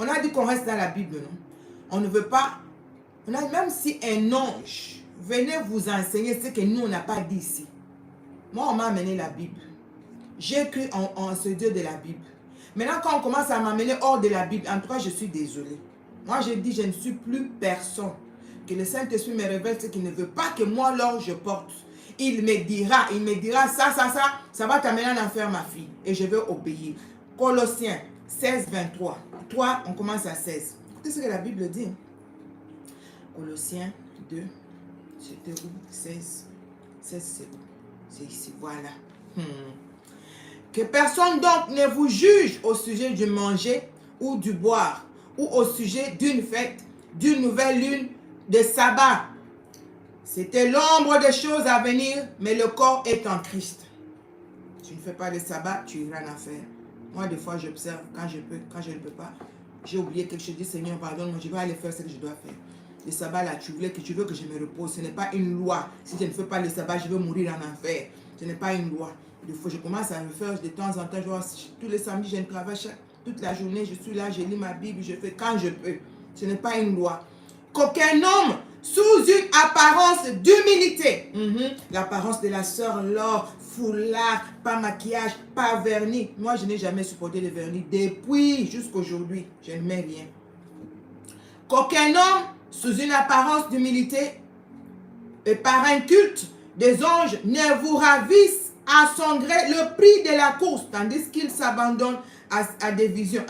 On a dit qu'on reste dans la Bible, non? On ne veut pas. On a, même si un ange venait vous enseigner ce que nous, on n'a pas dit ici. Moi, on m'a amené la Bible. J'ai cru en ce Dieu de la Bible. Maintenant, quand on commence à m'amener hors de la Bible, en tout cas, je suis désolée. Moi, je dis, je ne suis plus personne. Que le Saint-Esprit me révèle ce qu'il ne veut pas que moi, alors, je porte. Il me dira, ça va t'amener en enfer, ma fille. Et je vais obéir. Colossiens 16, 23. Toi, on commence à 16. Écoutez ce que la Bible dit. Colossiens 2, c'était où? 16. 16, c'est où? C'est ici, voilà. Que personne donc ne vous juge au sujet du manger ou du boire, ou au sujet d'une fête, d'une nouvelle lune, de sabbat. C'était l'ombre des choses à venir, mais le corps est en Christ. Tu ne fais pas le sabbat, tu iras en enfer. Moi, des fois, j'observe quand je peux, quand je ne peux pas. J'ai oublié quelque chose, je dis, Seigneur, pardonne-moi, je vais aller faire ce que je dois faire. Le sabbat, là, tu veux que je me repose. Ce n'est pas une loi. Si je ne fais pas le sabbat, je vais mourir en enfer. Ce n'est pas une loi. Des fois, je commence à le faire de temps en temps. Tous les samedis, je ne travaille toute la journée. Je suis là, je lis ma Bible, je fais quand je peux. Ce n'est pas une loi. Qu'aucun homme, sous une apparence d'humilité, l'apparence de la sœur Laure, foulard, pas maquillage, pas vernis. Moi, je n'ai jamais supporté le vernis. Depuis jusqu'aujourd'hui, je ne mets rien. Qu'aucun homme, sous une apparence d'humilité et par un culte des anges, ne vous ravisse à son gré le prix de la course, tandis qu'il s'abandonne à des visions.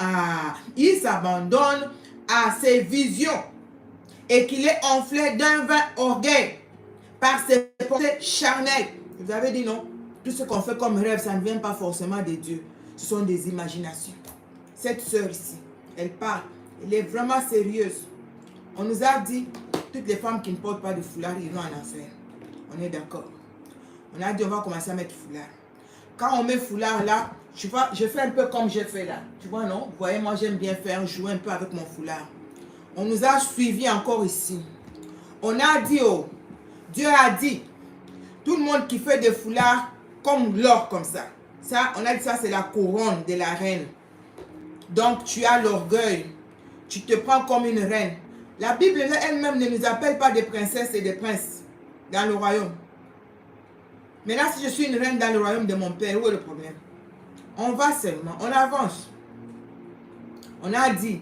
Il s'abandonne à ses visions et qu'il est enflé d'un vain orgueil par ses pensées charnelles. Vous avez dit non? Tout ce qu'on fait comme rêve, ça ne vient pas forcément de Dieu. Ce sont des imaginations. Cette sœur ici, elle parle. Elle est vraiment sérieuse. On nous a dit, toutes les femmes qui ne portent pas de foulard iront en enfer. On est d'accord. On a dit, on va commencer à mettre foulard. Quand on met foulard là, tu vois, je fais un peu comme j'ai fait là. Tu vois, non? Vous voyez, moi, j'aime bien faire jouer un peu avec mon foulard. On nous a suivis encore ici. On a dit, oh, Dieu a dit, tout le monde qui fait des foulards comme l'or, comme ça. Ça, on a dit ça, c'est la couronne de la reine. Donc, tu as l'orgueil. Tu te prends comme une reine. La Bible elle-même ne nous appelle pas des princesses et des princes dans le royaume. Mais là, si je suis une reine dans le royaume de mon père, où est le problème? On va seulement, on avance. On a dit,